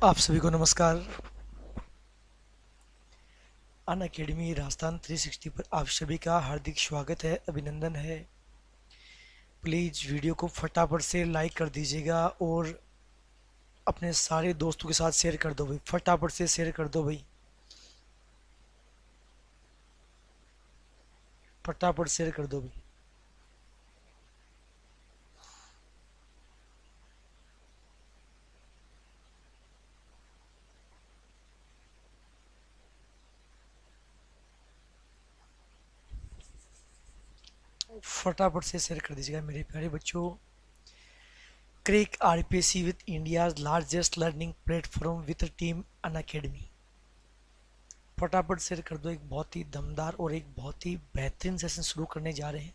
आप सभी को नमस्कार। अन अकेडमी राजस्थान 360 पर आप सभी का हार्दिक स्वागत है, अभिनंदन है। प्लीज़ वीडियो को फटाफट से लाइक कर दीजिएगा और अपने सारे दोस्तों के साथ शेयर कर दो भाई, फटाफट से शेयर कर दो भाई, फटाफट शेयर कर दो भाई। फटाफट से शेयर कर दीजिएगा मेरे प्यारे बच्चों। Crack RPSC with India's largest learning platform with team Unacademy. फटाफट शेयर कर दो। एक बहुत ही दमदार और एक बहुत ही बेहतरीन सेशन शुरू करने जा रहे हैं।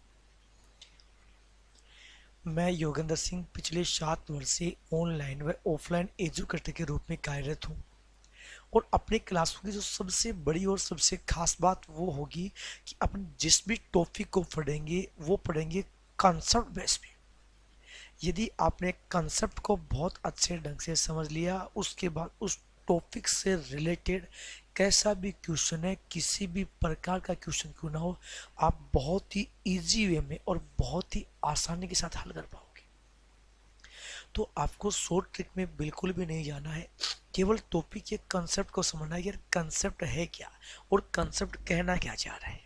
मैं योगेंद्र सिंह पिछले 7 वर्ष से ऑनलाइन व ऑफलाइन एजुकेटर के रूप में कार्यरत हूँ। और अपनी क्लासों की जो सबसे बड़ी और सबसे खास बात वो होगी कि अपन जिस भी टॉपिक को पढ़ेंगे वो पढ़ेंगे कंसेप्ट बेस पे। यदि आपने कंसेप्ट को बहुत अच्छे ढंग से समझ लिया, उसके बाद उस टॉपिक से रिलेटेड कैसा भी क्वेश्चन है, किसी भी प्रकार का क्वेश्चन क्यों ना हो, आप बहुत ही इजी वे में और बहुत ही आसानी के साथ हल कर पाओगे। तो आपको शॉर्ट ट्रिक में बिल्कुल भी नहीं जाना है, केवल टॉपिक के कंसेप्ट को समझना है। यार कंसेप्ट है क्या और कंसेप्ट कहना क्या चाह रहा है।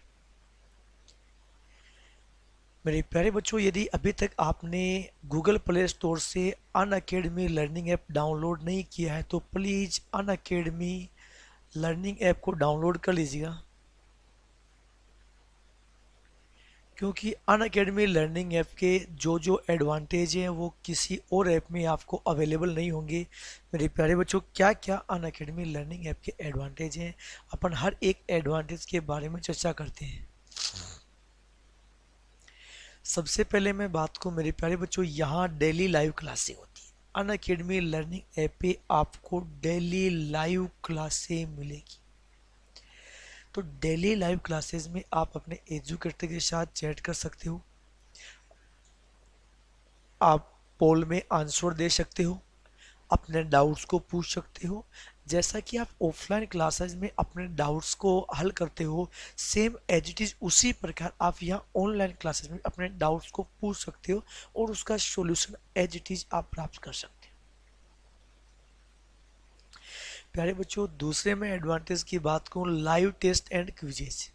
मेरे प्यारे बच्चों, यदि अभी तक आपने गूगल प्ले स्टोर से Unacademy learning app download नहीं किया है तो please Unacademy learning app को डाउनलोड कर लीजिएगा, क्योंकि अन अकेडमी लर्निंग ऐप के जो जो एडवांटेज हैं वो किसी और ऐप में आपको अवेलेबल नहीं होंगे। मेरे प्यारे बच्चों, क्या क्या अन अकेडमी लर्निंग ऐप के एडवांटेज हैं, अपन हर एक एडवांटेज के बारे में चर्चा करते हैं। सबसे पहले मैं बात को मेरे प्यारे बच्चों, यहाँ डेली लाइव क्लासें होती है। अन अकेडमी लर्निंग ऐप पे आपको डेली लाइव क्लासें मिलेगी। तो डेली लाइव क्लासेस में आप अपने एजुकेटर के साथ चैट कर सकते हो, आप पोल में आंसर दे सकते हो, अपने डाउट्स को पूछ सकते हो। जैसा कि आप ऑफलाइन क्लासेस में अपने डाउट्स को हल करते हो, सेम एज इट इज उसी प्रकार आप यहाँ ऑनलाइन क्लासेस में अपने डाउट्स को पूछ सकते हो और उसका सॉल्यूशन एज इट इज आप प्राप्त कर सकते हो। प्यारे बच्चों, दूसरे में एडवांटेज की बात करूँ, live test and quizzes.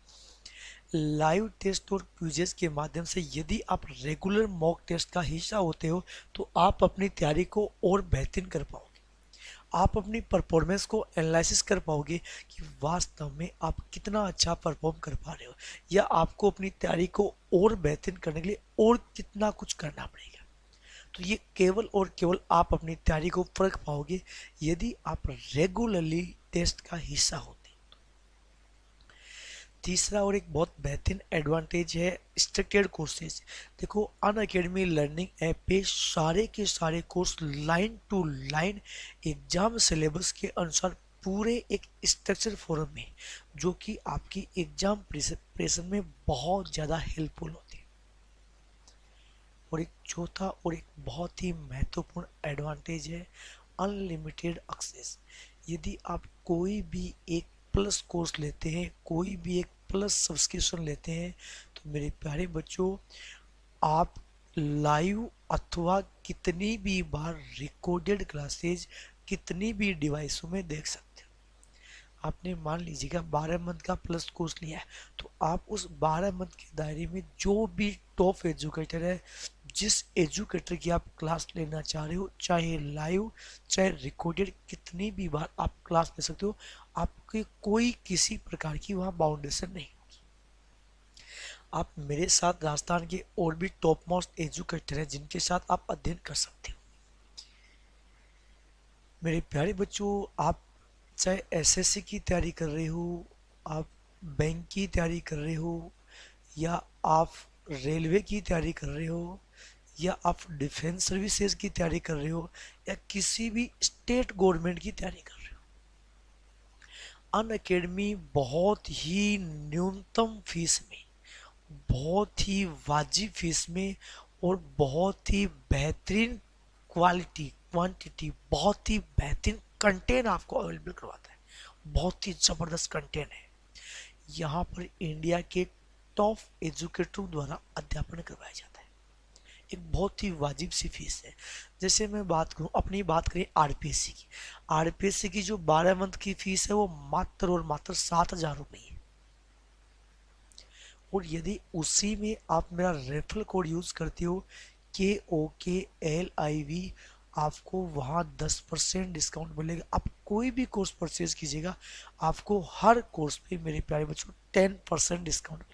Live test और क्विजेस के माध्यम से यदि आप रेगुलर मॉक टेस्ट का हिस्सा होते हो तो आप अपनी तैयारी को और बेहतरीन कर पाओगे। आप अपनी परफॉर्मेंस को एनालिसिस कर पाओगे कि वास्तव में आप कितना अच्छा परफॉर्म कर पा रहे हो, या आपको अपनी तैयारी को और बेहतरीन करने के लिए और कितना कुछ करना पड़ेगा। तो ये केवल और केवल आप अपनी तैयारी को परख पाओगे यदि आप रेगुलरली टेस्ट का हिस्सा होते। तीसरा और एक बहुत बेहतरीन एडवांटेज है स्ट्रक्चर्ड कोर्सेज। देखो, अन अकेडमी लर्निंग ऐप पे सारे के सारे course line to line exam syllabus के अनुसार पूरे एक स्ट्रक्चर फॉर्म में, जो कि आपकी एग्जाम प्रिपरेशन में बहुत ज़्यादा हेल्पफुल होती है। और एक चौथा और एक बहुत ही महत्वपूर्ण एडवांटेज है अनलिमिटेड एक्सेस। यदि आप कोई भी एक प्लस कोर्स लेते हैं, कोई भी एक प्लस सब्सक्रिप्शन लेते हैं, तो मेरे प्यारे बच्चों, आप लाइव अथवा कितनी भी बार रिकॉर्डेड क्लासेज कितनी भी डिवाइसों में देख सकते हो। आपने मान लीजिएगा 12 मंथ का प्लस कोर्स लिया है, तो आप उस 12 मंथ के दायरे में जो भी टॉप एजुकेटर है, जिस एजुकेटर की आप क्लास लेना चाह रहे हो, चाहे लाइव चाहे रिकॉर्डेड, कितनी भी बार आप क्लास ले सकते हो। आपके कोई किसी प्रकार की वहाँ बाउंडेशन नहीं। आप मेरे साथ राजस्थान के और भी टॉप मोस्ट एजुकेटर हैं जिनके साथ आप अध्ययन कर सकते हो। मेरे प्यारे बच्चों, आप चाहे एसएससी की तैयारी कर रहे हो, आप बैंक की तैयारी कर रहे हो, या आप रेलवे की तैयारी कर रहे हो, या आप डिफेंस सर्विसेज की तैयारी कर रहे हो, या किसी भी स्टेट गवर्नमेंट की तैयारी कर रहे हो, अन अकेडमी बहुत ही न्यूनतम फीस में, बहुत ही वाजिब फीस में और बहुत ही बेहतरीन क्वालिटी क्वांटिटी, बहुत ही बेहतरीन कंटेंट आपको अवेलेबल करवाता है, बहुत ही जबरदस्त कंटेंट है। यहाँ पर इंडिया के टॉप एजुकेटरों द्वारा अध्यापन करवाया जाता है, एक बहुत ही वाजिब सी फीस है। जैसे मैं बात करूं, अपनी बात करें आरपीएससी की, आरपीएससी की जो 12 मंथ की फीस है वो मात्र और मात्र 7,000 रुपये है। और यदि उसी में आप मेरा रेफरल कोड यूज करते हो KOKLIV, आपको वहाँ 10% डिस्काउंट मिलेगा। आप कोई भी कोर्स परचेज कीजिएगा, आपको हर कोर्स पे मेरे प्यारे बच्चों 10% डिस्काउंट मिलेगा।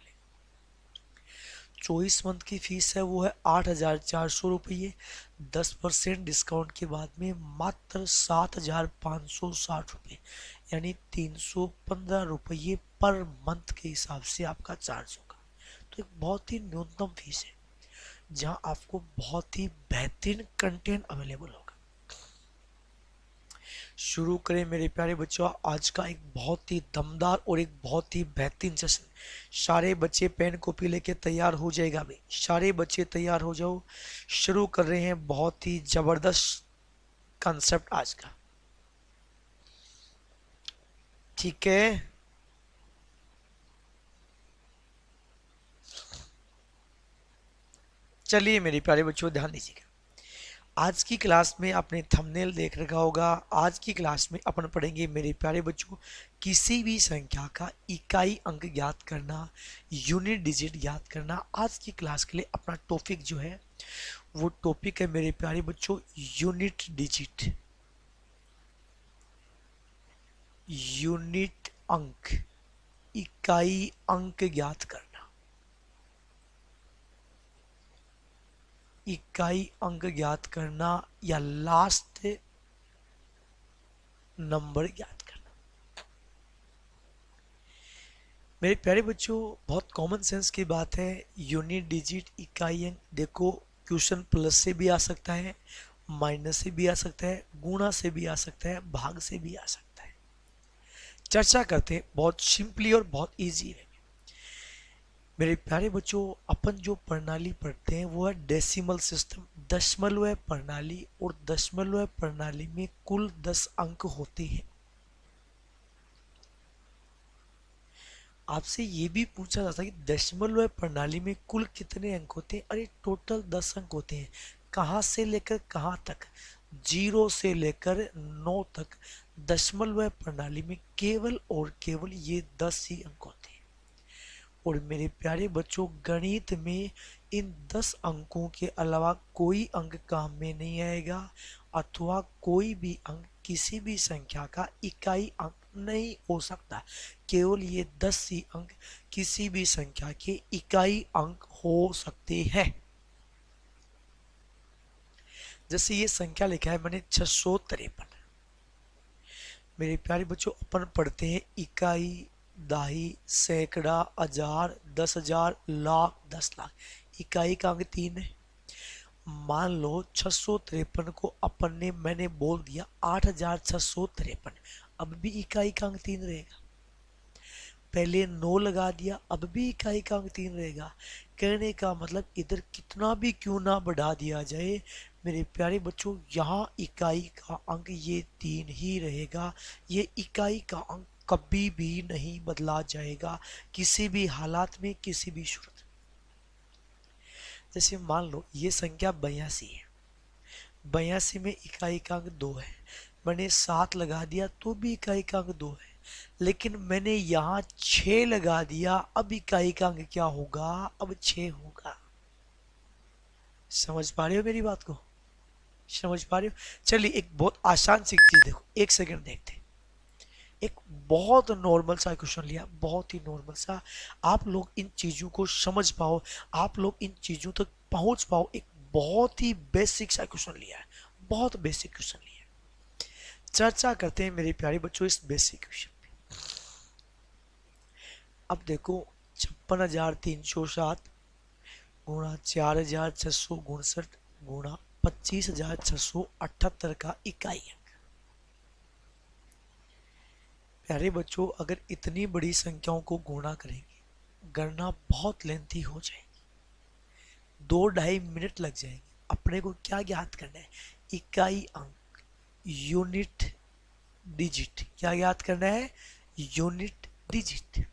24 मंथ की फीस है वो है 8,400 रुपये, 10% डिस्काउंट के बाद में मात्र 7,560 रुपये, यानी 315 रुपये पर मंथ के हिसाब से आपका चार्ज होगा। तो एक बहुत ही न्यूनतम फीस है जहां आपको बहुत ही बेहतरीन कंटेंट अवेलेबल होगा। शुरू करें मेरे प्यारे बच्चों आज का एक बहुत ही दमदार और एक बहुत ही बेहतरीन सेशन। सारे बच्चे पेन कॉपी लेके तैयार हो जाएगा भाई, सारे बच्चे तैयार हो जाओ। शुरू कर रहे हैं बहुत ही जबरदस्त कंसेप्ट आज का, ठीक है। चलिए मेरे प्यारे बच्चों ध्यान दीजिएगा, आज की क्लास में आपने थंबनेल देख रखा होगा। आज की क्लास में अपन पढ़ेंगे मेरे प्यारे बच्चों किसी भी संख्या का इकाई अंक ज्ञात करना, यूनिट डिजिट ज्ञात करना। आज की क्लास के लिए अपना टॉपिक जो है वो टॉपिक है मेरे प्यारे बच्चों यूनिट डिजिट, यूनिट अंक, इकाई अंक ज्ञात करना, इकाई अंक ज्ञात करना या लास्ट नंबर ज्ञात करना। मेरे प्यारे बच्चों बहुत कॉमन सेंस की बात है, यूनिट डिजिट इकाई अंक। देखो क्वेश्चन प्लस से भी आ सकता है, माइनस से भी आ सकता है, गुणा से भी आ सकता है, भाग से भी आ सकता है। चर्चा करते हैं, बहुत सिंपली और बहुत इजी है। मेरे प्यारे बच्चों अपन जो प्रणाली पढ़ते हैं वो है डेसिमल सिस्टम, दशमलव प्रणाली। और दशमलव प्रणाली में कुल 10 अंक होते हैं। आपसे ये भी पूछा जाता है कि दशमलव प्रणाली में कुल कितने अंक होते हैं? अरे टोटल 10 अंक होते हैं। कहाँ से लेकर कहाँ तक? 0 से लेकर 9 तक दशमलव प्रणाली में केवल और केवल ये 10 ही अंक होते हैं। और मेरे प्यारे बच्चों गणित में इन 10 अंकों के अलावा कोई अंक काम में नहीं आएगा, अथवा कोई भी अंक किसी भी संख्या का इकाई अंक नहीं हो सकता। केवल ये 10 ही अंक किसी भी संख्या के इकाई अंक हो सकते हैं। जैसे ये संख्या लिखा है मैंने 653। मेरे प्यारे बच्चों अपन पढ़ते हैं इकाई, दाही, सैकड़ा, हजार, 10,000, लाख, 10 लाख। इकाई का अंक 3 है। मान लो 653 को अपन ने मैंने बोल दिया 8,653, अब भी इकाई का अंक 3 रहेगा। पहले 9 लगा दिया, अब भी इकाई का अंक 3 रहेगा। कहने का मतलब इधर कितना भी क्यों ना बढ़ा दिया जाए मेरे प्यारे बच्चों, यहाँ इकाई का अंक ये 3 ही रहेगा। ये इकाई का अंक कभी भी नहीं बदला जाएगा किसी भी हालात में, किसी भी सूरत। जैसे मान लो ये संख्या 82 है, 82 में इकाई का अंक 2 है। मैंने 7 लगा दिया तो भी इकाई का अंक 2 है, लेकिन मैंने यहाँ 6 लगा दिया, अब इकाई का अंक क्या होगा? अब 6 होगा। समझ पा रहे हो मेरी बात को? समझ पा रहे हो? चलिए एक बहुत आसान सी चीज देखो, एक सेकंड देखते हैं। एक बहुत नॉर्मल सा क्वेश्चन लिया, बहुत ही नॉर्मल सा। आप लोग इन चीजों को समझ पाओ, आप लोग इन चीजों तक पहुंच पाओ। एक बहुत ही बेसिक सा क्वेश्चन लिया है, बहुत बेसिक क्वेश्चन लिया है। चर्चा करते हैं मेरे प्यारे बच्चों इस बेसिक क्वेश्चन पे। अब देखो 56,307 गुणा 4,669 गुणा 25,678 का इकाई अंक। प्यारे बच्चों अगर इतनी बड़ी संख्याओं को गुणा करेंगे, गणना बहुत लेंथी हो जाएगी, 2-2.5 मिनट लग जाएंगे। अपने को क्या ज्ञात करना है? इकाई अंक, यूनिट डिजिट। क्या याद करना है? Unit digit.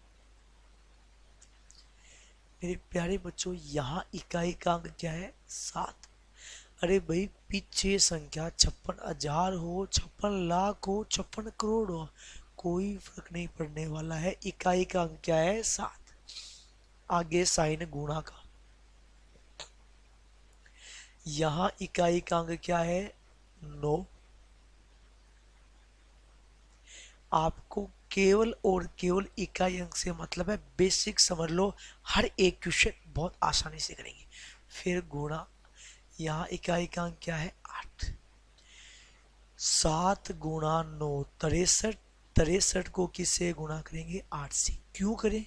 मेरे प्यारे बच्चों, यहाँ इकाई का अंक क्या है? 7। अरे भाई, पीछे संख्या 56,000 हो, 56 लाख हो, 56 करोड़ हो, कोई फर्क नहीं पड़ने वाला है। इकाई का अंक क्या है? 7। आगे साइन गुणा का। यहाँ इकाई का अंक क्या है? 9। आपको केवल और केवल इकाई अंक से मतलब है, बेसिक समझ लो। हर एक क्वेश्चन बहुत आसानी से करेंगे। फिर गुणा, यहाँ इकाई का अंक क्या है? 8। 7 गुणा 9 63। 63 को किससे गुणा करेंगे? 8 से। क्यों करें?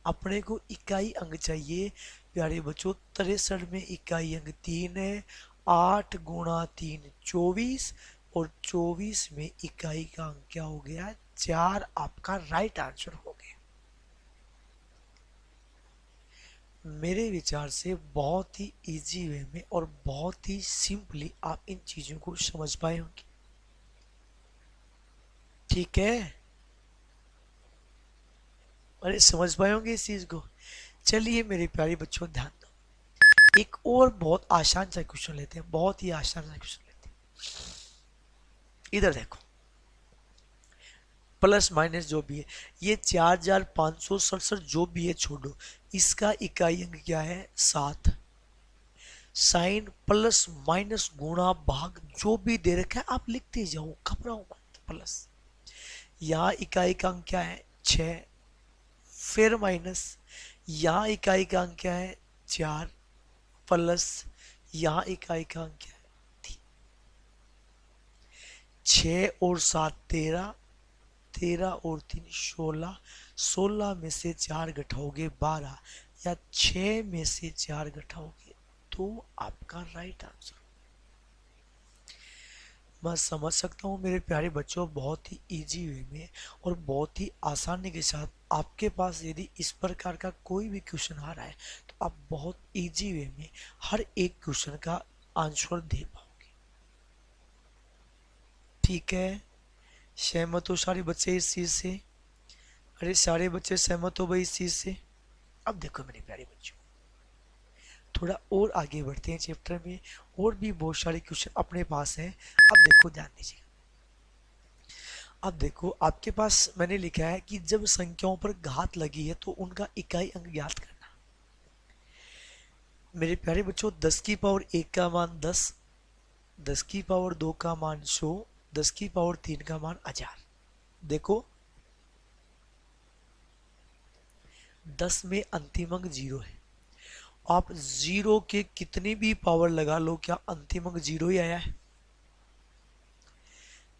अपने को इकाई अंक चाहिए प्यारे बच्चों। 63 में इकाई अंक 3 है। 8 गुणा 3 24, और 24 में इकाई का अंक क्या हो गया? 4। आपका राइट आंसर हो गया। मेरे विचार से बहुत ही इजी वे में और बहुत ही सिंपली आप इन चीजों को समझ पाए होंगे। ठीक है? अरे समझ पाए होंगे इस चीज को। चलिए मेरे प्यारे बच्चों, ध्यान दो। एक और बहुत आसान सा क्वेश्चन लेते हैं, बहुत ही आसान सा क्वेश्चन लेते हैं। इधर देखो, प्लस माइनस जो भी है, ये 4567 जो भी है छोड़ो, इसका इकाई अंक क्या है? 7। साइन प्लस माइनस गुणा भाग जो भी दे रखा है आप लिखते जाओ, घबराओ मत। प्लस, यहाँ इकाई का अंक क्या है? 6। फिर माइनस, यहाँ इकाई का अंक क्या है? 4। प्लस, यहाँ इकाई का अंक क्या है? 3। 6 और 7 13। 13 और 3 16। 16 में से 4 घटाओगे 12, या 6 में से 4 घटाओगे तो आपका राइट आंसर। मैं समझ सकता हूँ मेरे प्यारे बच्चों, बहुत ही इजी वे में और बहुत ही आसानी के साथ आपके पास यदि इस प्रकार का कोई भी क्वेश्चन आ रहा है तो आप बहुत इजी वे में हर एक क्वेश्चन का आंसर दे पाओगे। ठीक है? सहमत हो सारे बच्चे इस चीज से? अरे सारे बच्चे सहमत हो भाई इस चीज से? अब देखो मेरे प्यारे बच्चों, थोड़ा और आगे बढ़ते हैं चैप्टर में। और भी बहुत सारे क्वेश्चन अपने पास हैं। अब देखो, ध्यान दीजिए। अब देखो, आपके पास मैंने लिखा है कि जब संख्याओं पर घात लगी है तो उनका इकाई अंक ज्ञात करना। मेरे प्यारे बच्चों, 10 की पावर 1 का मान 10, 10 की पावर 2 का मान 100, 10 की पावर 3 का मान 1000। देखो, 10 में अंतिम अंक 0 है। आप 0 के कितनी भी पावर लगा लो, क्या अंतिम अंक 0 ही आया है?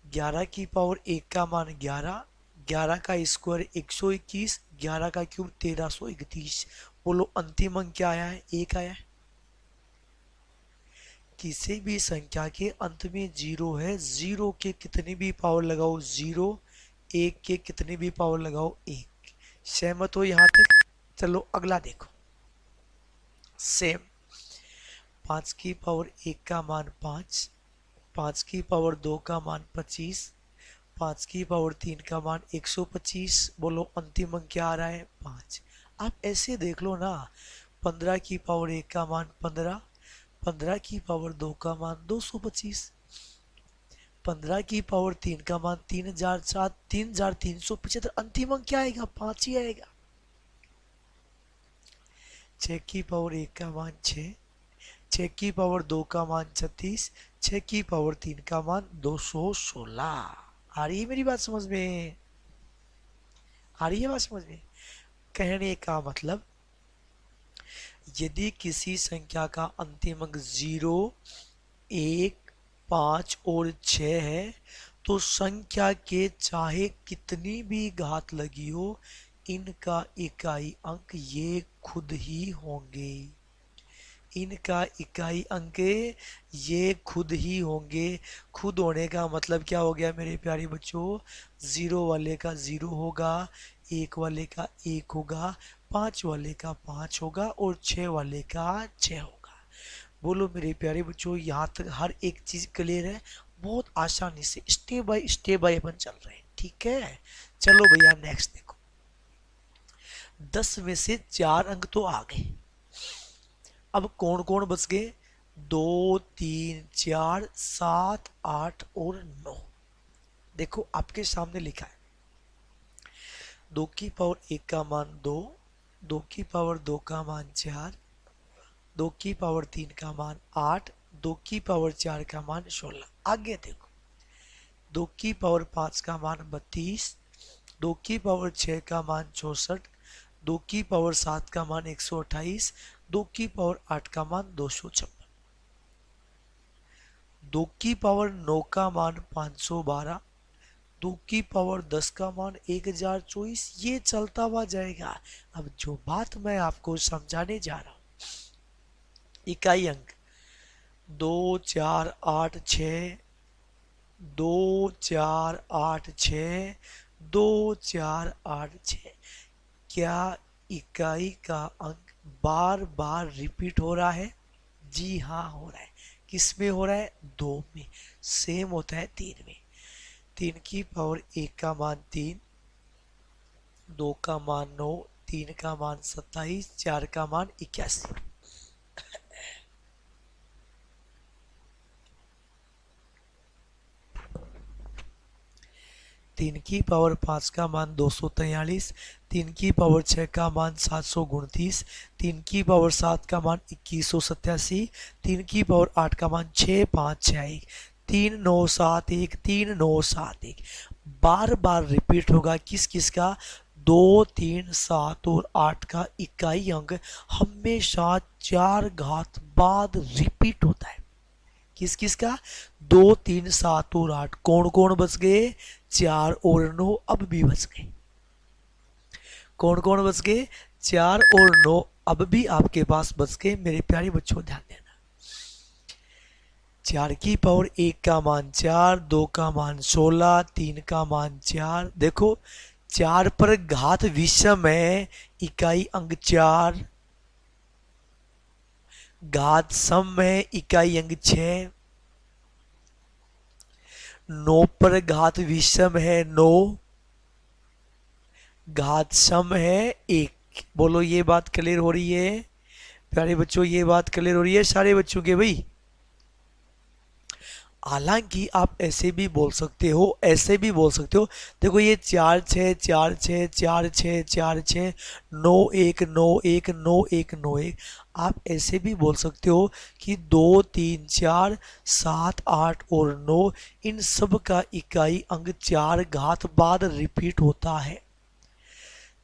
11 की पावर 1 का मान 11, 11 का स्क्वायर 121, 11 का क्यूब 1331। बोलो अंतिम अंक क्या आया है? 1 आया है। किसी भी संख्या के अंत में 0 है। 0 के कितनी भी पावर लगाओ 0, 1 के कितनी भी पावर लगाओ 1। सहमत हो यहां तक? चलो अगला देखो। सेम, 5 की पावर 1 का मान 5, 5 की पावर 2 का मान 25, 5 की पावर 3 का मान 125। बोलो अंतिम अंक क्या आ रहा है? 5। आप ऐसे देख लो ना, 15 की पावर 1 का मान 15, 15 की पावर 2 का मान 225, 15 की पावर 3 का मान 3007, 3375। अंतिम अंक क्या आएगा? 5 ही आएगा। 6 की पावर 1 का मान 6, 6 की पावर 2 का मान 36, 6 की पावर 3 का मान 216। आ रही है मेरी बात समझ में? आ रही है बात समझ में? कहने का मतलब, यदि किसी संख्या का अंतिम अंक 0, 1, 5 और 6 है तो संख्या के चाहे कितनी भी घात लगी हो, इनका इकाई अंक ये खुद ही होंगे। इनका इकाई अंक ये खुद ही होंगे। खुद होने का मतलब क्या हो गया मेरे प्यारे बच्चों? 0 वाले का 0 होगा, 1 वाले का 1 होगा, 5 वाले का 5 होगा और 6 वाले का 6 होगा। बोलो मेरे प्यारे बच्चों, यहाँ तक हर एक चीज क्लियर है? बहुत आसानी से स्टेप बाय अपन चल रहे हैं, ठीक है। चलो भैया नेक्स्ट देखो, 10 में से 4 अंक तो आ गए, अब कौन कौन बच गए, 2 3 4 7 8 और 9। देखो आपके सामने लिखा है 2 की पावर 1 का मान 2, 2 की पावर 2 का मान 4, 2 की पावर 3 का मान 8, 2 की पावर 4 का मान 16। आगे देखो 2 की पावर 5 का मान 32, 2 की पावर 6 का मान 64, 2 की पावर 7 का मान 128, 2 की पावर 8 का मान 256, 2 की पावर 9 का मान 512, 2 की पावर 10 का मान 1024। ये चलता हुआ जाएगा। अब जो बात मैं आपको समझाने जा रहा हूं, इकाई अंक 2 4 8 6, 2 4 8 6, 2 4 8 6, क्या इकाई का अंक बार बार रिपीट हो रहा है? जी हाँ हो रहा है। किस में हो रहा है? 2 में। सेम होता है 3 में। 3 की पावर 1 का मान 3, 2 का मान 9, 3 का मान 27, 4 का मान 81। 3 की पावर 5 का मान 243, 3 की पावर 6 का मान 729, 3 की पावर 7 का मान 2187, 3 की पावर 8 का मान 6561, 3971, 3971। बार बार रिपीट होगा किस किस का? 2 3 7 और 8 का इकाई अंक हमेशा 4 घात बाद रिपीट होता है। किस किस का? 2 3 7 और 8। कौन कौन बच गए? 4 और 9 अब भी बच गए। कौन कौन बच गए? 4 और 9 अब भी आपके पास बच गए। मेरे प्यारे बच्चों ध्यान देना, 4 की पावर 1 का मान 4, 2 का मान 16, 3 का मान 4। देखो 4 पर घात विषम है, इकाई अंक 4, घात सम है, इकाई अंक 6, 9 पर घात विषम है 9, घात सम है 1। बोलो ये बात क्लियर हो रही है प्यारे बच्चों? ये बात क्लियर हो रही है सारे बच्चों के भाई? हालांकि आप ऐसे भी बोल सकते हो, ऐसे भी बोल सकते हो। देखो ये 4 6 4 6 4 6 4 6, 9 1 9 1 9 1 9 1। आप ऐसे भी बोल सकते हो कि 2 3 4 7 8 और 9, इन सब का इकाई अंक 4 घात बाद रिपीट होता है।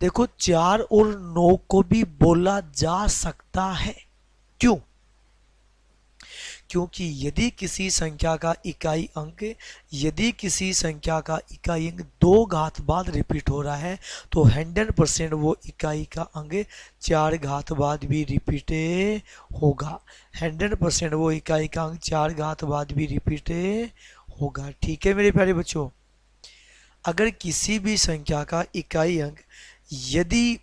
देखो 4 और 9 को भी बोला जा सकता है। क्यों? क्योंकि यदि किसी संख्या का इकाई अंक, यदि किसी संख्या का इकाई अंक 2 घात बाद रिपीट हो रहा है तो 100% वो इकाई का अंक 4 घात बाद भी रिपीट होगा। 100% वो इकाई का अंक 4 घात बाद भी रिपीट होगा। ठीक है मेरे प्यारे बच्चों? अगर किसी भी संख्या का इकाई अंक यदि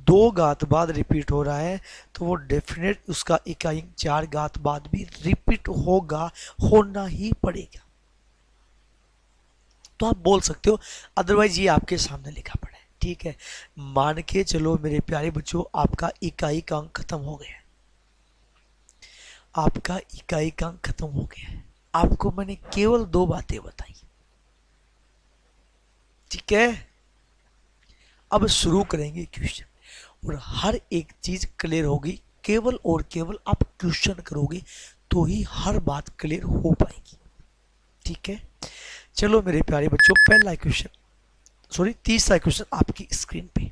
2 घात बाद रिपीट हो रहा है तो वो डेफिनेट उसका इकाई 4 घात बाद भी रिपीट होगा, होना ही पड़ेगा। तो आप बोल सकते हो, अदरवाइज ये आपके सामने लिखा पड़ा है। ठीक है, मान के चलो मेरे प्यारे बच्चों, आपका इकाई का अंक खत्म हो गया, आपका इकाई का अंक खत्म हो गया है। आपको मैंने केवल 2 बातें बताई। ठीक है, अब शुरू करेंगे क्वेश्चन और हर एक चीज क्लियर होगी। केवल और केवल आप क्वेश्चन करोगे तो ही हर बात क्लियर हो पाएगी। ठीक है, चलो मेरे प्यारे बच्चों, पहला क्वेश्चन, सॉरी तीसरा क्वेश्चन आपकी स्क्रीन पे।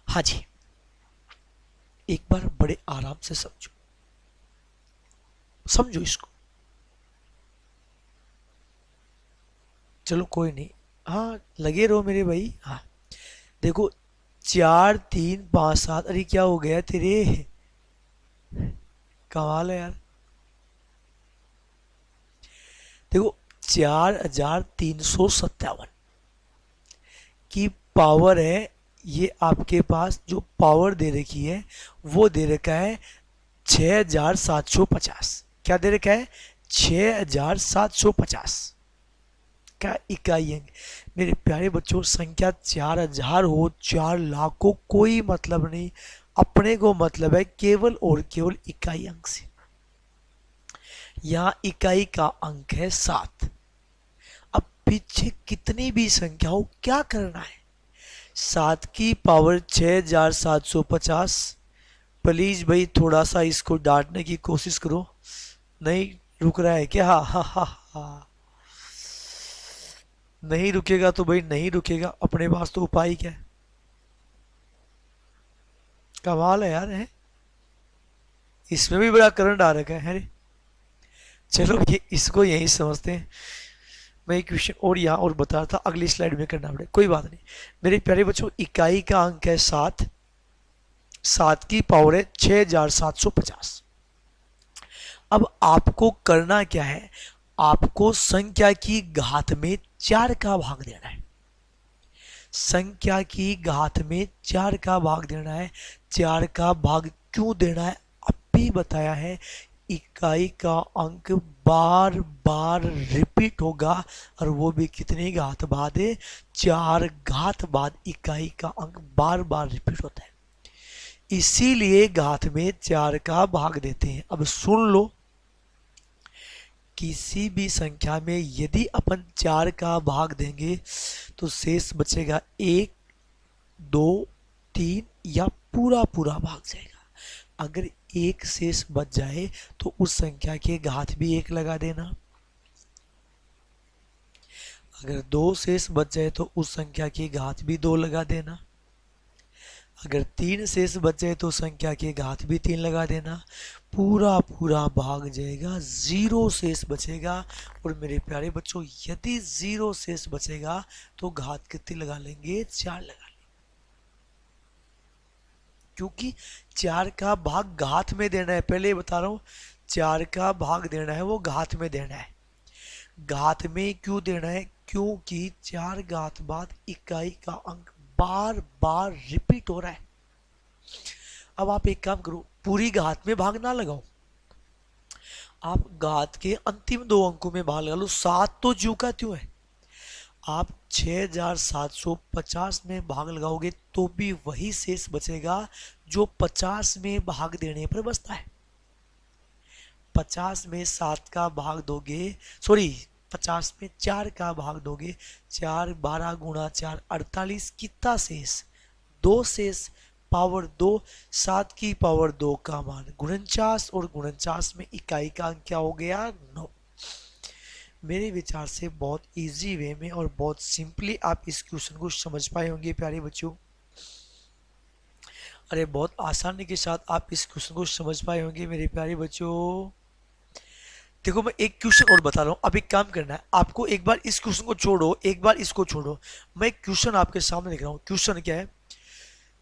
हाँ जी, एक बार बड़े आराम से समझो, समझो इसको। चलो कोई नहीं, हाँ लगे रहो मेरे भाई। हाँ देखो, 4 3 5 7, अरे क्या हो गया तेरे? कमाल है यार। देखो 4357 की पावर है, ये आपके पास जो पावर दे रखी है वो दे रखा है 6750। क्या दे रखा है? 6,750 का इकाई अंक। मेरे प्यारे बच्चों, संख्या 4,000 हो, 4,00,000 हो, कोई मतलब नहीं, अपने को मतलब है केवल और केवल इकाई अंक से। यहां इकाई का अंक है 7। अब पीछे कितनी भी संख्या हो, क्या करना है, 7 की पावर 6,750। प्लीज भाई थोड़ा सा इसको डांटने की कोशिश करो। नहीं रुक रहा है क्या? हा हा हा हा। नहीं रुकेगा तो भाई नहीं रुकेगा, अपने पास तो उपाय क्या है। कमाल है यार, है इसमें भी बड़ा करंट आ रखा है रे। चलो ये इसको यही समझते हैं। मैं एक क्वेश्चन और यहाँ और बता रहा था, अगली स्लाइड में करना पड़े, कोई बात नहीं। मेरे प्यारे बच्चों, इकाई का अंक है 7, 7 की पावर है 6,750। अब आपको करना क्या है, आपको संख्या की घात में 4 का भाग देना है। संख्या की घात में 4 का भाग देना है। 4 का भाग क्यों देना है, अब भी बताया है। इकाई का अंक बार बार रिपीट होगा, और वो भी कितनी घात बाद है, 4 घात बाद इकाई का अंक बार बार रिपीट होता है, इसीलिए घात में 4 का भाग देते हैं। अब सुन लो, किसी भी संख्या में यदि अपन 4 का भाग देंगे तो शेष बचेगा 1, 2, 3 या पूरा पूरा भाग जाएगा। अगर एक शेष बच जाए तो उस संख्या के घात भी 1 लगा देना। अगर 2 शेष बच जाए तो उस संख्या की घात भी 2 लगा देना। अगर 3 शेष बच जाए तो संख्या के घात भी 3 लगा देना। पूरा पूरा भाग जाएगा, 0 शेष बचेगा। और मेरे प्यारे बच्चों, यदि 0 शेष बचेगा तो घात कितनी लगा लेंगे, 4 लगा लेंगे, क्योंकि 4 का भाग घात में देना है। पहले बता रहा हूं, 4 का भाग देना है वो घात में देना है। घात में क्यों देना है, क्योंकि 4 घात बाद इकाई का अंक बार बार रिपीट हो रहा है। अब आप एक काम करो, पूरी घात में भाग ना लगाओ, आप घात के अंतिम 2 अंकों में भाग लगा लो। 7 तो ज्यों का त्यों है। आप 6,750 में भाग लगाओगे तो भी वही शेष बचेगा जो 50 में भाग देने पर बचता है। 50 में 7 का भाग दोगे, सॉरी 50 में 4 का भाग दोगे, 4 12 गुणा 4 48, कितना शेष, 2 शेष, पावर 2, 7 की पावर 2 का मान 49, और 49 में इकाई का अंक क्या हो गया, 9। मेरे विचार से बहुत इजी वे में और बहुत सिंपली आप इस क्वेश्चन को समझ पाए होंगे प्यारे बच्चों। अरे बहुत आसानी के साथ आप इस क्वेश्चन को समझ पाए होंगे मेरे प्यारे बच्चों। देखो मैं एक क्वेश्चन और बता रहा हूँ, अब एक काम करना है आपको, एक बार इस क्वेश्चन को छोड़ो, एक बार इसको छोड़ो, मैं एक क्वेश्चन आपके सामने लिख रहा हूँ। क्वेश्चन क्या है,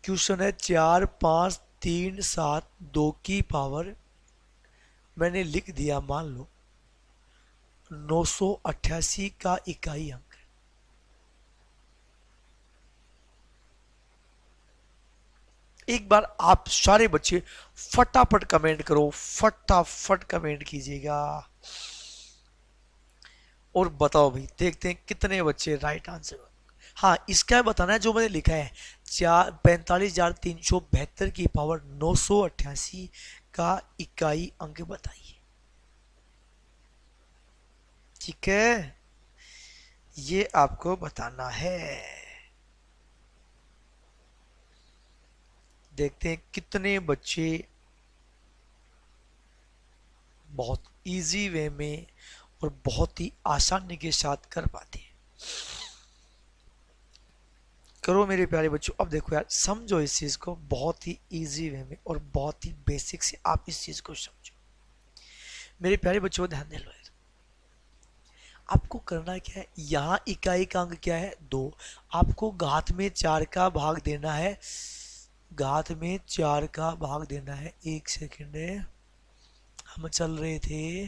क्वेश्चन है 4 5 3 7 2 की पावर, मैंने लिख दिया मान लो 988 का इकाई अंक। एक बार आप सारे बच्चे फटाफट कमेंट करो, फटाफट कमेंट कीजिएगा और बताओ भाई, देखते हैं कितने बच्चे राइट आंसर। हाँ इसका बताना है जो मैंने लिखा है, 45,372 की पावर 988 का इकाई अंक बताइए। ठीक है, ये आपको बताना है। देखते हैं कितने बच्चे बहुत इजी वे में और बहुत ही आसानी के साथ कर पाते हैं। करो मेरे प्यारे बच्चों। अब देखो यार, समझो इस चीज को बहुत ही इजी वे में और बहुत ही बेसिक से आप इस चीज को समझो मेरे प्यारे बच्चों, ध्यान दे लो यार। आपको करना क्या है, यहाँ इकाई का अंक क्या है, 2। आपको घात में 4 का भाग देना है, घात में 4 का भाग देना है। एक सेकेंड है, हम चल रहे थे,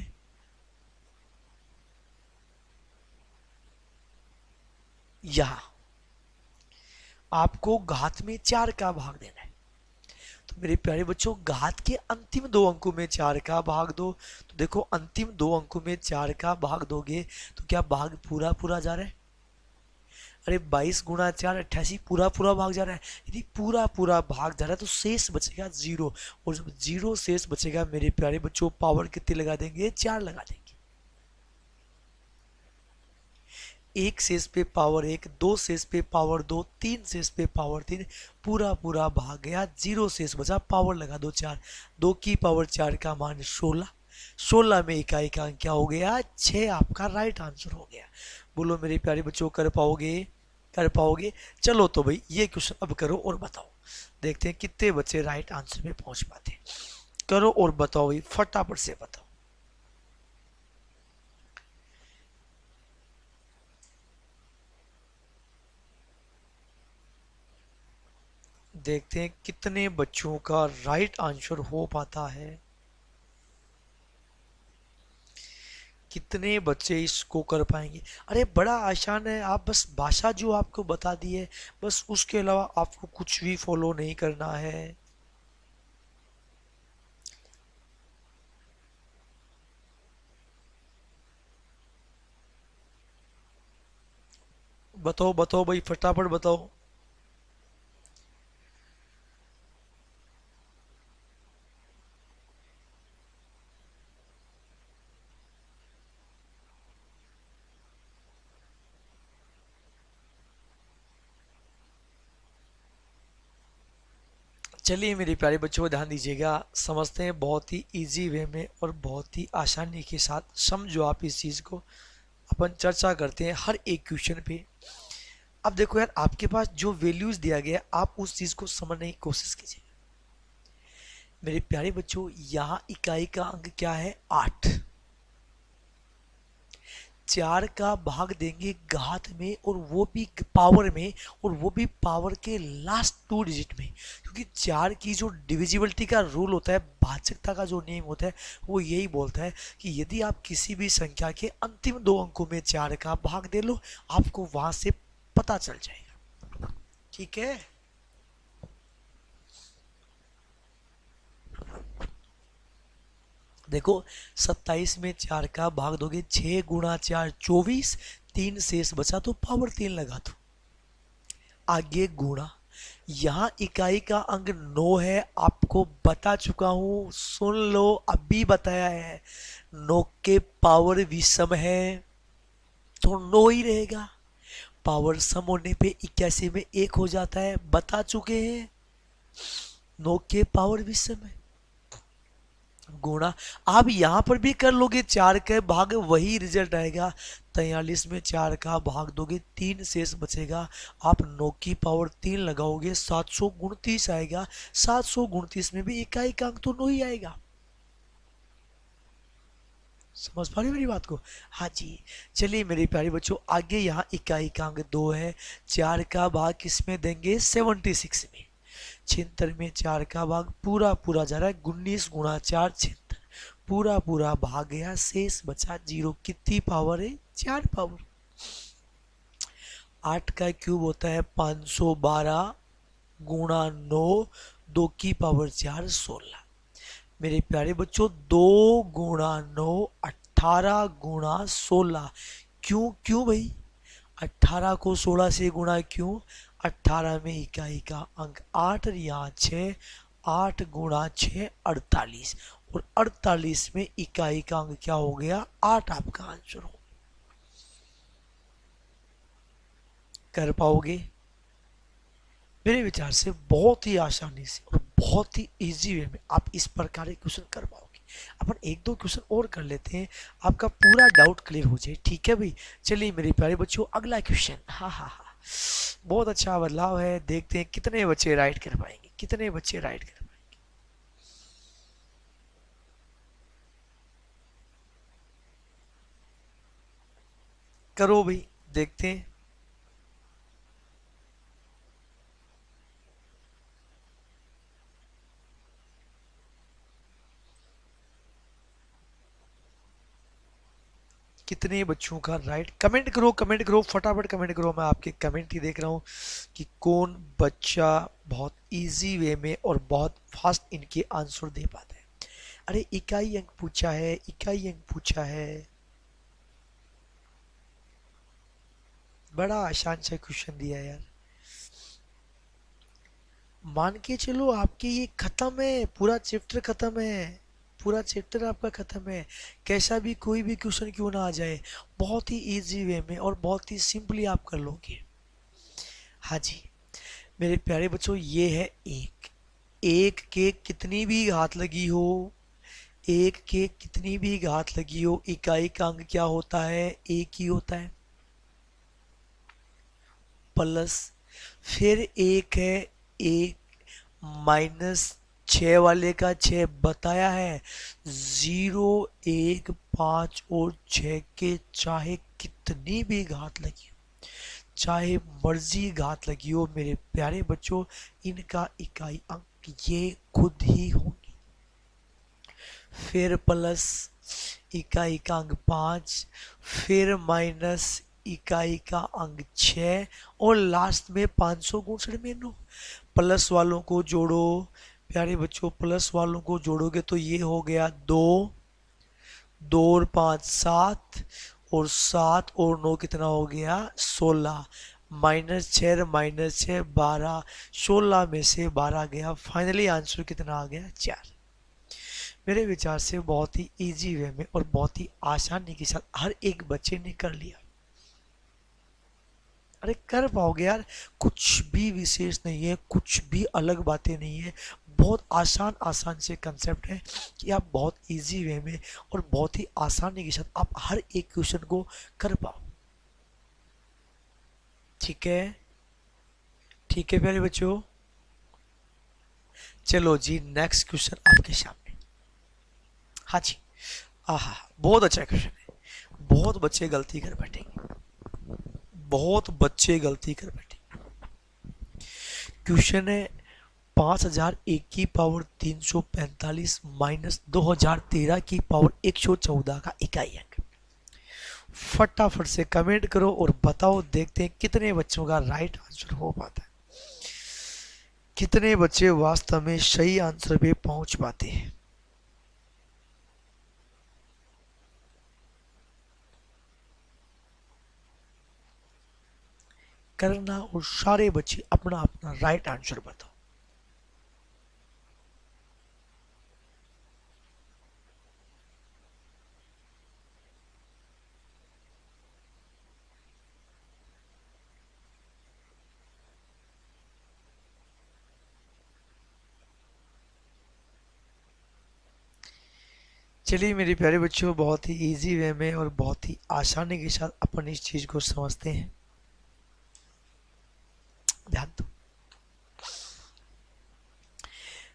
यहां आपको घात में 4 का भाग देना है। तो मेरे प्यारे बच्चों, घात के अंतिम दो अंकों में चार का भाग दो। तो देखो, अंतिम दो अंकों में चार का भाग दोगे तो क्या भाग पूरा पूरा जा रहा है? अरे 22 × 4 = 88, पूरा पूरा भाग जा रहा है। यदि पूरा पूरा भाग जा रहा है तो शेष बचेगा जीरो, और जब जीरो शेष बचेगा मेरे प्यारे बच्चों, पावर कितने लगा देंगे? 4 लगा देंगे। एक शेष पे पावर एक, दो शेष पे पावर दो, तीन शेष पे पावर तीन, पूरा पूरा भाग गया, जीरो शेष बचा, पावर लगा दो 4। 2 की पावर 4 का मान 16, 16 में इकाई का अंक क्या हो गया? 6। आपका राइट आंसर हो गया। बोलो मेरे प्यारे बच्चों, कर पाओगे? कर पाओगे? चलो तो भाई ये क्वेश्चन अब करो और बताओ, देखते हैं कितने बच्चे राइट आंसर में पहुंच पाते हैं। करो और बताओ भाई, फटाफट से बताओ। देखते हैं कितने बच्चों का राइट आंसर हो पाता है, कितने बच्चे इसको कर पाएंगे। अरे बड़ा आसान है, आप बस भाषा जो आपको बता दी है, बस उसके अलावा आपको कुछ भी फॉलो नहीं करना है। बताओ बताओ भाई, फटाफट बताओ। चलिए मेरे प्यारे बच्चों, ध्यान दीजिएगा, समझते हैं बहुत ही इजी वे में और बहुत ही आसानी के साथ। समझो आप इस चीज को, अपन चर्चा करते हैं हर एक क्वेश्चन पे। अब देखो यार, आपके पास जो वैल्यूज दिया गया, आप उस चीज को समझने की कोशिश कीजिए। मेरे प्यारे बच्चों, यहाँ इकाई का अंक क्या है? 8। 4 का भाग देंगे घात में, और वो भी पावर में, और वो भी पावर के लास्ट 2 डिजिट में। क्योंकि 4 की जो डिविजिबिलिटी का रूल होता है, भाजकता का जो नियम होता है, वो यही बोलता है कि यदि आप किसी भी संख्या के अंतिम दो अंकों में 4 का भाग दे लो, आपको वहां से पता चल जाएगा। ठीक है? देखो, 27 में 4 का भाग दोगे, 6 × 4 = 24, 3 शेष बचा तो पावर 3 लगा दो। आगे गुणा, यहाँ इकाई का अंक 9 है, आपको बता चुका हूं, सुन लो, अभी बताया है। 9 के पावर विषम है तो 9 ही रहेगा। पावर सम होने पे 81 में 1 हो जाता है, बता चुके हैं। 9 के पावर विषम है, गुणा। आप यहां पर भी कर लोगे, 4 के भाग वही रिजल्ट आएगा। 43 में 4 का भाग दोगे, 3 शेष बचेगा। आप 9 की पावर 3 लगाओगे, 729 आएगा। 729 में भी इकाई का अंक तो 9 ही आएगा। समझ पा रहे हो मेरी बात को? हाँ जी। चलिए मेरे प्यारे बच्चों, आगे यहाँ इकाई का अंक 2 है। 4 का भाग किसमें देंगे? 76 में। 76 में 4 का भाग पूरा पूरा जा रहा है, 19 × 4 = 76, पूरा पूरा भाग गया, शेष बचा जीरो। कितनी पावर है? 4 पावर। 8 का क्यूब होता है 512 गुणा 9, 2 की पावर 4 = 16। मेरे प्यारे बच्चों, 2 × 9 18 × 16। क्यों क्यों भाई? 18 को 16 से गुणा क्यों? 18 में इकाई का अंक 8 और यहाँ 6, 8 × 6 = 48, और 48 में इकाई का अंक क्या हो गया? 8। आपका आंसर हो। कर पाओगे? मेरे विचार से बहुत ही आसानी से और बहुत ही इजी वे में आप इस प्रकार के क्वेश्चन कर पाओगे। अपन एक दो क्वेश्चन और कर लेते हैं, आपका पूरा डाउट क्लियर हो जाए। ठीक है भाई? चलिए मेरे प्यारे बच्चों, अगला क्वेश्चन। हाँ हाँ हाँ, बहुत अच्छा बदलाव है। देखते हैं कितने बच्चे राइट कर पाएंगे, कितने बच्चे राइट कर पाएंगे। करो भाई, देखते हैं। कितने बच्चों का राइट? कमेंट करो, कमेंट करो, फटाफट कमेंट करो। मैं आपके कमेंट ही देख रहा हूँ कि कौन बच्चा बहुत इजी वे में और बहुत फास्ट इनके आंसर दे पाता है। अरे इकाई अंक पूछा है, इकाई अंक पूछा है, बड़ा आसान सा क्वेश्चन दिया यार। मान के चलो आपके ये खत्म है, पूरा चैप्टर खत्म है, पूरा चैप्टर आपका खत्म है। कैसा भी कोई भी क्वेश्चन क्यों ना आ जाए, बहुत ही इजी वे में और बहुत ही सिंपली आप कर लोगे। हाँ जी मेरे प्यारे बच्चों, ये है एक। एक के कितनी भी घात लगी हो, एक के कितनी भी घात लगी हो, इकाई का अंक क्या होता है? एक ही होता है, प्लस फिर एक है एक माइनस 6 वाले का 6 बताया है। 0 1 5 और 6 के चाहे कितनी भी घात लगी हो, चाहे मर्जी घात लगी हो मेरे प्यारे बच्चों, इनका इकाई अंक ये खुद ही होंगे। फिर प्लस इकाई का अंक 5, फिर माइनस इकाई का अंक 6 और लास्ट में 569 में 9। प्लस वालों को जोड़ो प्यारे बच्चों, प्लस वालों को जोड़ोगे तो ये हो गया 2, 2 और 5 7, और 7 और 9 कितना हो गया? 16। -6 12, 16 में से 12 गया, फाइनली आंसर कितना आ गया? 4। मेरे विचार से बहुत ही इजी वे में और बहुत ही आसानी के साथ हर एक बच्चे ने कर लिया। अरे कर पाओगे यार, कुछ भी विशेष नहीं है, कुछ भी अलग बातें नहीं है, बहुत आसान आसान से कंसेप्ट है कि आप बहुत इजी वे में और बहुत ही आसानी के साथ आप हर एक क्वेश्चन को कर पाओ। ठीक है, ठीक है प्यारे बच्चों, चलो जी नेक्स्ट क्वेश्चन आपके सामने। हाँ जी, आहा बहुत अच्छा क्वेश्चन है। बहुत बच्चे गलती कर बैठेंगे, बहुत बच्चे गलती कर बैठे। क्वेश्चन है 5001 की पावर 345 माइनस 2013 की पावर 114 का इकाई अंक। फटाफट से कमेंट करो और बताओ, देखते हैं कितने बच्चों का राइट आंसर हो पाता है, कितने बच्चे वास्तव में सही आंसर पे पहुंच पाते हैं। करना और सारे बच्चे अपना अपना राइट आंसर बताओ। चलिए मेरे प्यारे बच्चों, बहुत ही इजी वे में और बहुत ही आसानी के साथ अपन इस चीज को समझते हैं। ध्यान दो,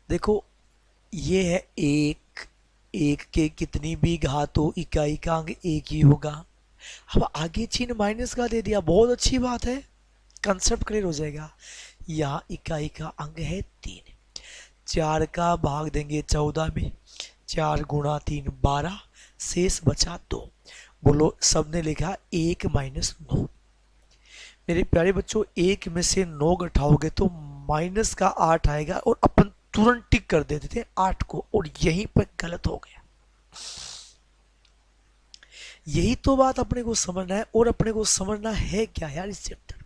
देखो ये है एक, एक के कितनी भी घात हो इकाई का अंक एक ही होगा। अब आगे चिन्ह माइनस का दे दिया, बहुत अच्छी बात है, कंसेप्ट क्लियर हो जाएगा। यहाँ इकाई का अंक है 3, 4 का भाग देंगे 14 में, 4 गुणा 3 12, शेष बचा 2। बोलो सबने लिखा 1 माइनस 9। मेरे प्यारे बच्चों, 1 में से 9 घटाओगे तो माइनस का 8 आएगा और अपन तुरंत टिक कर देते थे 8 को, और यहीं पर गलत हो गया। यही तो बात अपने को समझना है, और अपने को समझना है क्या यार इस चैप्टर में।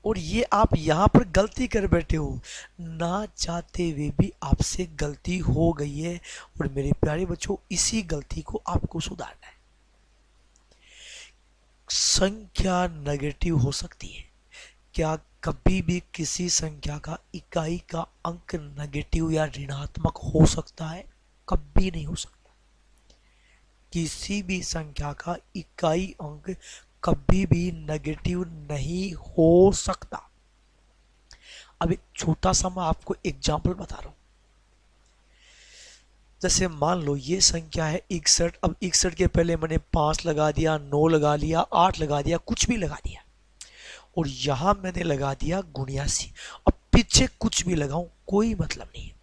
और ये आप यहां पर गलती कर बैठे हो, ना चाहते हुए भी आपसे गलती हो गई है, और मेरे प्यारे बच्चों इसी गलती को आपको सुधारना है। संख्या नेगेटिव हो सकती है, क्या कभी भी किसी संख्या का इकाई का अंक नेगेटिव या ऋणात्मक हो सकता है? कभी नहीं हो सकता। किसी भी संख्या का इकाई अंक कभी भी नेगेटिव नहीं हो सकता। अब एक छोटा सा मैं आपको एग्जांपल बता रहा हूं। जैसे मान लो ये संख्या है 61, अब 61 के पहले मैंने 5 लगा दिया, 9 लगा लिया, 8 लगा दिया, कुछ भी लगा दिया, और यहां मैंने लगा दिया 79। अब पीछे कुछ भी लगाऊं कोई मतलब नहीं है,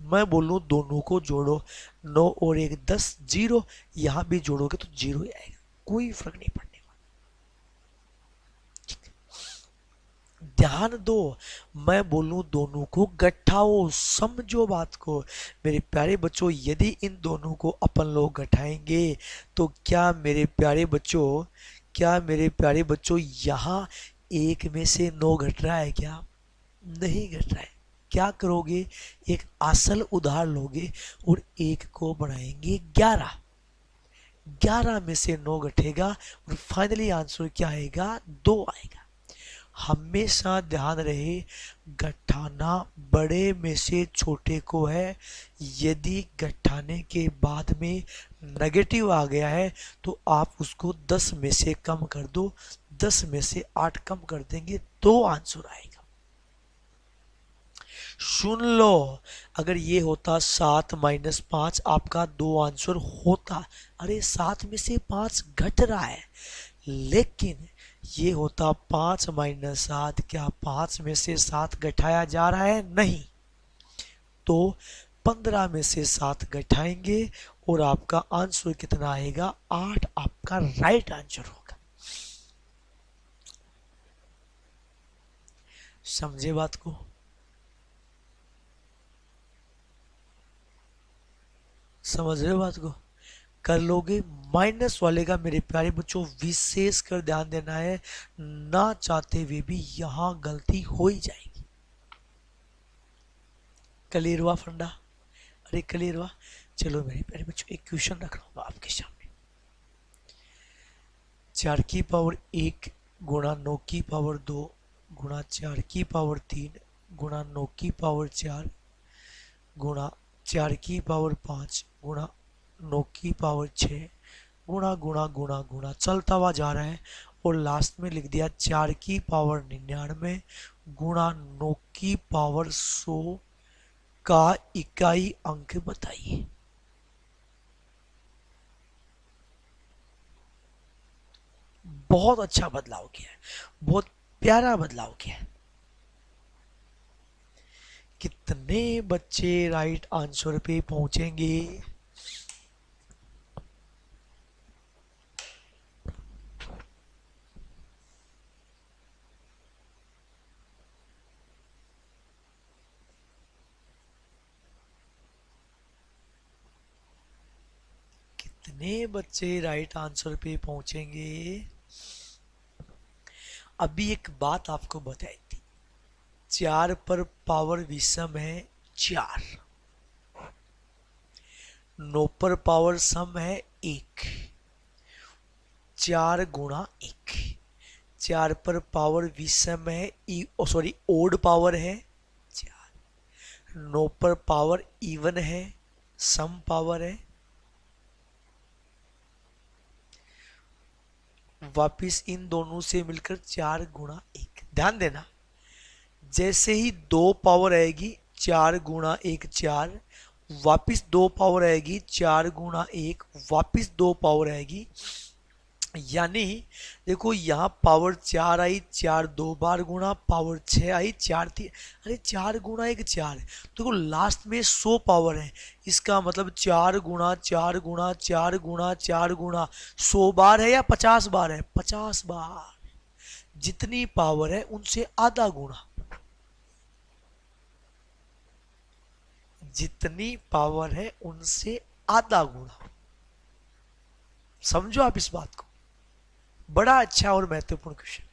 मैं बोलूँ दोनों को जोड़ो, 9 और 1 10, 0, यहां भी जोड़ोगे तो 0 ही आएगा, कोई फर्क नहीं पड़ने वाला। ध्यान दो, मैं बोलूं दोनों को गठाओ, समझो बात को। मेरे प्यारे बच्चों, यदि इन दोनों को अपन लोग गठाएंगे तो क्या मेरे प्यारे बच्चों, क्या मेरे प्यारे बच्चों, यहाँ एक में से 9 घट रहा है क्या? नहीं घट रहा है। क्या करोगे? एक असल उधार लोगे और एक को बनाएंगे 11, 11 में से 9 घटेगा और फाइनली आंसर क्या आएगा? 2 आएगा। हमेशा ध्यान रहे, घटाना बड़े में से छोटे को है। यदि घटाने के बाद में नेगेटिव आ गया है तो आप उसको 10 में से कम कर दो, 10 में से 8 कम कर देंगे तो आंसर आएगा। सुन लो, अगर ये होता 7 माइनस 5, आपका 2 आंसर होता। अरे 7 में से 5 घट रहा है, लेकिन ये होता 5 माइनस 7, क्या 5 में से 7 घटाया जा रहा है? नहीं। तो 15 में से 7 घटाएंगे और आपका आंसर कितना आएगा? 8 आपका राइट आंसर होगा। समझे बात को? समझ रहे हो बात को? कर लोगे? माइनस वाले का मेरे प्यारे बच्चों विशेष कर ध्यान देना है, ना चाहते हुए भी यहां गलती हो ही जाएगी। क्लियर हुआ फंडा? अरे क्लियर हुआ? चलो मेरे प्यारे बच्चों, एक क्वेश्चन रख रहा हूँ आपके सामने। 4 की पावर 1 गुणा 9 की पावर 2 गुणा 4 की पावर 3 गुणा 9 की पावर 4 गुणा 4 की पावर 5 गुणा 9 की पावर 6 गुणा गुणा गुणा गुणा चलता हुआ जा रहा है और लास्ट में लिख दिया 4 की पावर 99 गुणा 9 की पावर 100 का इकाई अंक बताइए। बहुत अच्छा बदलाव किया है, बहुत प्यारा बदलाव किया है। कितने बच्चे राइट आंसर पे पहुंचेंगे? कितने बच्चे राइट आंसर पे पहुंचेंगे? अभी एक बात आपको बताई थी, 4 पर पावर विषम है 4, 9 पर पावर सम है 1, 4 गुणा 1, 4 पर पावर विषम है सॉरी ओड पावर है 4, 9 पर पावर इवन है, सम पावर है, वापिस इन दोनों से मिलकर 4 गुणा 1। ध्यान देना, जैसे ही 2 पावर आएगी 4 गुणा 1 4, वापिस 2 पावर आएगी 4 गुणा 1, वापिस 2 पावर आएगी। यानी देखो यहाँ पावर 4 आई, 4 2 बार गुणा, पावर 6 आई, 4 3, अरे 4 गुणा 1 4, देखो लास्ट में 100 पावर है। इसका मतलब 4 गुणा 4 गुणा 4 गुणा 4 गुणा 100 बार है या 50 बार है? 50 बार। जितनी पावर है उनसे आधा गुणा, जितनी पावर है उनसे आधा गुणा। समझो आप इस बात को, बड़ा अच्छा और महत्वपूर्ण क्वेश्चन है।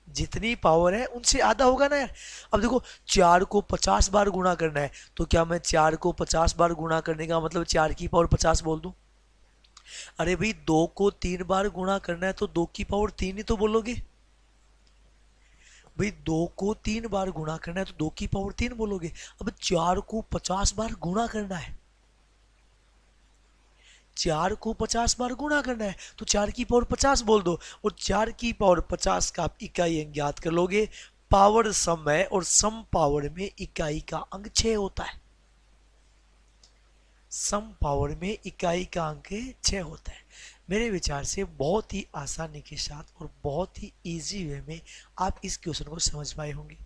जितनी पावर है उनसे आधा होगा ना यार। अब देखो 4 को 50 बार गुणा करना है, तो क्या मैं 4 को 50 बार गुणा करने का मतलब 4 की पावर 50 बोल दूं? अरे भाई 2 को 3 बार गुणा करना है तो 2 की पावर 3 ही तो बोलोगे। भाई 2 को 3 बार गुणा करना है तो 2 की पावर 3 बोलोगे। अब 4 को 50 बार गुणा करना है, 4 को 50 बार गुणा करना है तो 4 की पावर 50 बोल दो, और 4 की पावर 50 का आप इकाई अंक ज्ञात कर लोगे। पावर सम है और सम पावर में इकाई का अंक 6 होता है। सम पावर में इकाई का अंक 6 होता है। मेरे विचार से बहुत ही आसानी के साथ और बहुत ही इजी वे में आप इस क्वेश्चन को समझ पाए होंगे।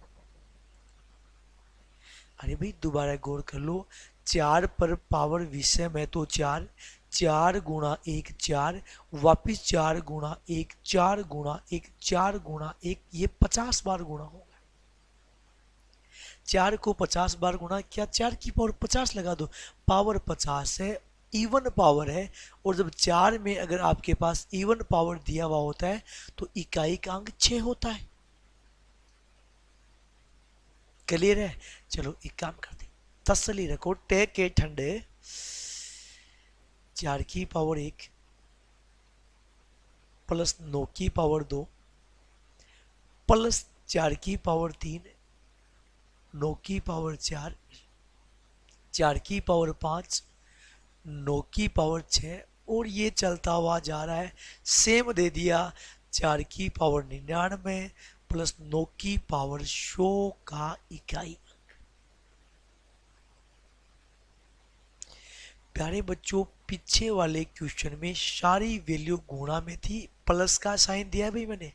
अरे भाई दोबारा गौर कर लो, 4 पर पावर विषम है तो 4, 4 गुणा 1 4, वापिस 4 गुणा 1 4 गुणा 1 4 गुणा 1, ये 50 बार गुणा होगा। 4 को 50 बार गुणा किया, 4 की पावर 50 लगा दो, पावर 50 है, इवन पावर है। और जब 4 में अगर आपके पास इवन पावर दिया हुआ होता है तो इकाई का अंक 6 होता है। क्लियर है? चलो एक काम करते, तसली रखो, टेक के ठंडे। 4 की पावर 1 प्लस 9 की पावर 2 प्लस 4 की पावर 3, 9 की पावर 4, 4 की पावर 5, 9 की पावर 6, और ये चलता हुआ जा रहा है। सेम दे दिया, 4 की पावर 99 प्लस 9 की पावर 100 का इकाई। प्यारे बच्चों, पीछे वाले क्वेश्चन में सारी वैल्यू गुणा में थी, प्लस का साइन दिया है भाई मैंने,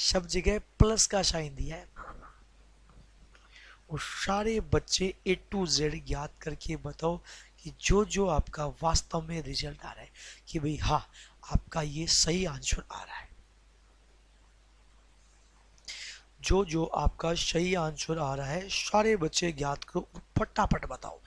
सब जगह प्लस का साइन दिया है। और सारे बच्चे A to Z याद करके बताओ कि जो जो आपका वास्तव में रिजल्ट आ रहा है कि भाई हाँ आपका ये सही आंसर आ रहा है। जो जो आपका सही आंसर आ रहा है सारे बच्चे याद करो, फटाफट बताओ।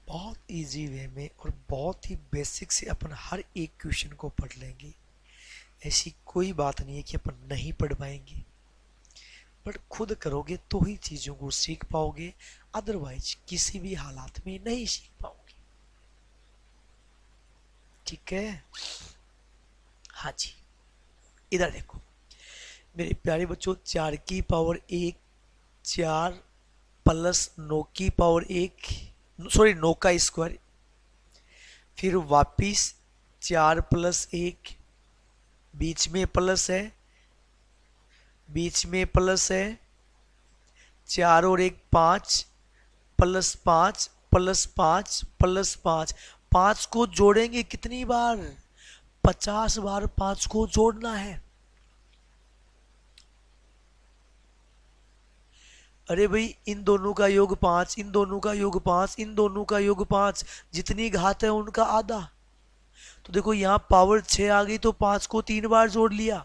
बहुत इजी वे में और बहुत ही बेसिक से अपन हर एक क्वेश्चन को पढ़ लेंगे। ऐसी कोई बात नहीं है कि अपन नहीं पढ़ पाएंगे, बट खुद करोगे तो ही चीजों को सीख पाओगे, अदरवाइज किसी भी हालात में नहीं सीख पाओगे। ठीक है? हाँ जी, इधर देखो मेरे प्यारे बच्चों, 4 की पावर 1 4 प्लस 9 की पावर 1, सॉरी 9 का स्क्वायर, फिर वापिस 4 प्लस 1, बीच में प्लस है, बीच में प्लस है, 4 और 1 5 प्लस 5 प्लस 5 प्लस 5, 5 को जोड़ेंगे कितनी बार? 50 बार 5 को जोड़ना है। अरे भाई इन दोनों का योग 5, इन दोनों का योग 5, इन दोनों का योग 5, जितनी घात है उनका आधा। तो देखो यहाँ पावर 6 आ गई तो 5 को 3 बार जोड़ लिया,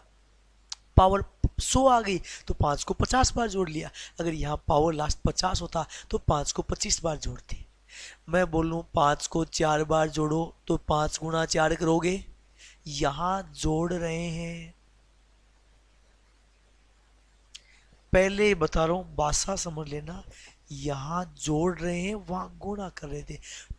पावर 100 आ गई तो 5 को 50 बार जोड़ लिया। अगर यहाँ पावर लास्ट 50 होता तो 5 को 25 बार जोड़ते। मैं बोलूँ 5 को 4 बार जोड़ो तो 5 गुणा 4 करोगे, यहाँ जोड़ रहे हैं, पहले बता रहा हूं भाषा समझ लेना, यहां जोड़ रहे हैं वहां गुणा कर रहे थे।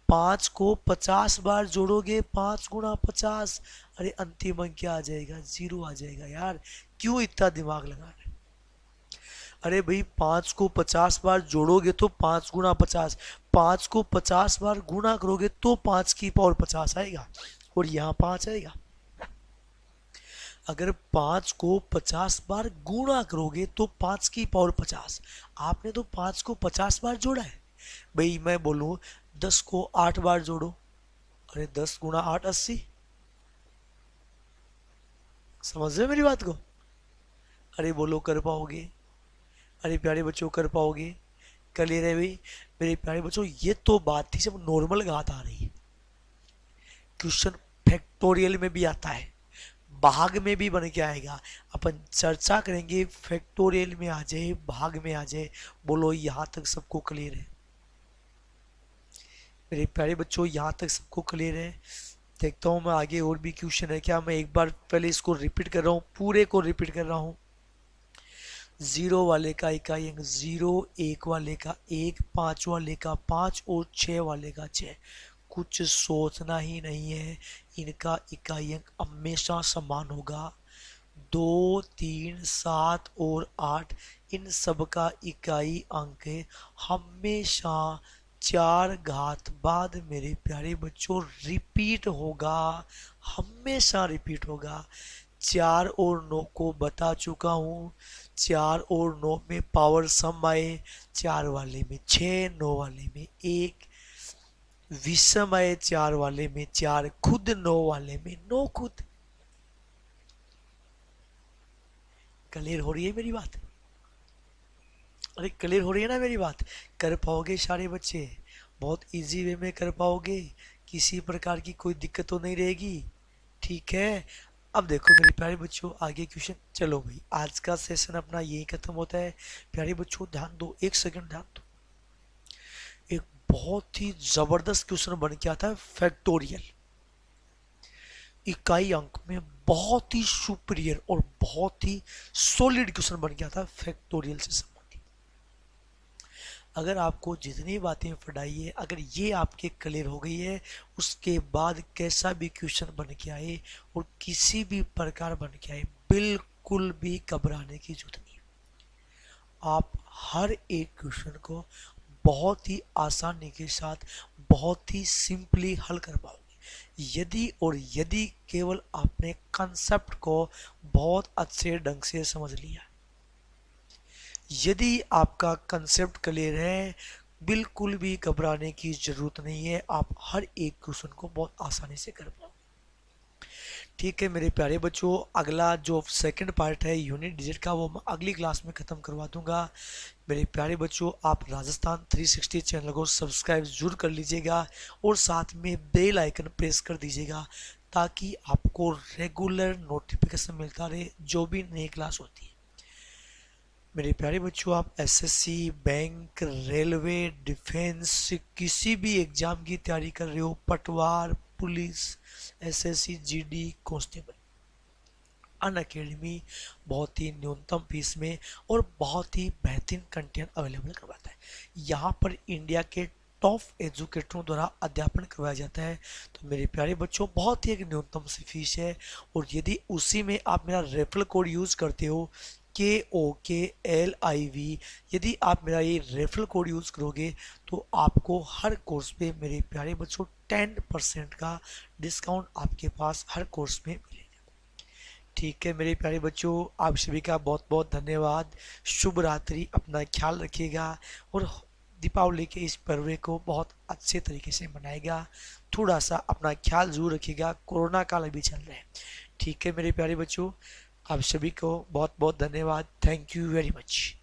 5 को 50 बार जोड़ोगे, 5 गुणा 50, अरे अंतिम अंक क्या आ जाएगा? 0 आ जाएगा। यार क्यों इतना दिमाग लगा रहे? अरे भाई 5 को 50 बार जोड़ोगे तो 5 गुणा 50, 5 को 50 बार गुणा करोगे तो 5 की पावर 50 आएगा, और यहाँ 5 आएगा। अगर 5 को 50 बार गुणा करोगे तो 5 की पावर 50, आपने तो 5 को 50 बार जोड़ा है। भाई मैं बोलूं 10 को 8 बार जोड़ो, अरे 10 गुणा 8 80, समझ रहे मेरी बात को? अरे बोलो कर पाओगे? अरे प्यारे बच्चों कर पाओगे? क्लियर है भाई? मेरे प्यारे बच्चों ये तो बात थी, सब नॉर्मल घात आ रही है। क्वेश्चन फैक्टोरियल में भी आता है, भाग में भी बन के आएगा, अपन चर्चा करेंगे, फैक्टोरियल में आ जाए, भाग में आ जाए। बोलो यहां तक सबको क्लियर है? मेरे प्यारे बच्चों यहां तक सबको क्लियर है? देखता हूं मैं आगे और भी क्वेश्चन है क्या। मैं एक बार पहले इसको रिपीट कर रहा हूं, पूरे को रिपीट कर रहा हूं। 0 वाले का इकाई अंक 0, 1 वाले का 1, 5 वाले का 5 और 6 वाले का 6। कुछ सोचना ही नहीं है, इनका इकाई अंक हमेशा समान होगा। 2 3 7 और 8 इन सब का इकाई अंक हमेशा 4 घात बाद मेरे प्यारे बच्चों रिपीट होगा, हमेशा रिपीट होगा। 4 और 9 को बता चुका हूँ, 4 और 9 में पावर सम आए, 4 वाले में 6, 9 वाले में 1, विषमय चार वाले में चार खुद, नो वाले में नो खुद। क्लियर हो रही है मेरी बात? अरे क्लियर हो रही है ना मेरी बात? कर पाओगे सारे बच्चे? बहुत इजी वे में कर पाओगे? किसी प्रकार की कोई दिक्कत तो नहीं रहेगी? ठीक है। अब देखो मेरे प्यारे बच्चों, आगे क्वेश्चन। चलो भाई, आज का सेशन अपना यही खत्म होता है। प्यारे बच्चों ध्यान दो, एक सेकंड ध्यान दो। एक बहुत ही जबरदस्त क्वेश्चन बन के आता है, फैक्टोरियल। इकाई अंक में बहुत ही सुपीरियर और बहुत ही सॉलिड क्वेश्चन बन के आता है फैक्टोरियल से संबंधित। अगर आपको जितनी बातें पढ़ाई है, अगर ये आपके क्लियर हो गई है, उसके बाद कैसा भी क्वेश्चन बन के आए और किसी भी प्रकार बन के आए, बिल्कुल भी घबराने की जरूरत नहीं। आप हर एक क्वेश्चन को बहुत ही आसानी के साथ, बहुत ही सिंपली हल कर पाओगे, यदि केवल आपने कंसेप्ट को बहुत अच्छे ढंग से समझ लिया। यदि आपका कंसेप्ट क्लियर है, बिल्कुल भी घबराने की जरूरत नहीं है, आप हर एक क्वेश्चन को बहुत आसानी से कर पाओगे। ठीक है मेरे प्यारे बच्चों, अगला जो सेकंड पार्ट है यूनिट डिजिट का, वो मैं अगली क्लास में ख़त्म करवा दूंगा। मेरे प्यारे बच्चों, आप राजस्थान 360 चैनल को सब्सक्राइब जरूर कर लीजिएगा और साथ में बेल आइकन प्रेस कर दीजिएगा, ताकि आपको रेगुलर नोटिफिकेशन मिलता रहे जो भी नई क्लास होती है। मेरे प्यारे बच्चों, आप एसएससी, बैंक, रेलवे, डिफेंस, किसी भी एग्जाम की तैयारी कर रहे हो, पटवार, police, SSC, GD, constable, Unacademy बहुत ही न्यूनतम फीस में और बहुत ही बेहतरीन कंटेंट अवेलेबल करवाता है। यहाँ पर इंडिया के टॉप एजुकेटरों द्वारा अध्यापन करवाया जाता है। तो मेरे प्यारे बच्चों, बहुत ही एक न्यूनतम सी फीस है, और यदि उसी में आप मेरा रेफरल कोड यूज़ करते हो KOKLIV, यदि आप मेरा ये रेफरल कोड यूज़ करोगे तो आपको हर कोर्स पे मेरे प्यारे बच्चों 10% का डिस्काउंट आपके पास हर कोर्स में मिलेगा। ठीक है मेरे प्यारे बच्चों, आप सभी का बहुत बहुत धन्यवाद। शुभ रात्रि, अपना ख्याल रखिएगा और दीपावली के इस पर्व को बहुत अच्छे तरीके से मनाएगा। थोड़ा सा अपना ख्याल जरूर रखिएगा, कोरोना काल अभी चल रहा है। ठीक है मेरे प्यारे बच्चों, आप सभी को बहुत बहुत धन्यवाद। Thank you very much.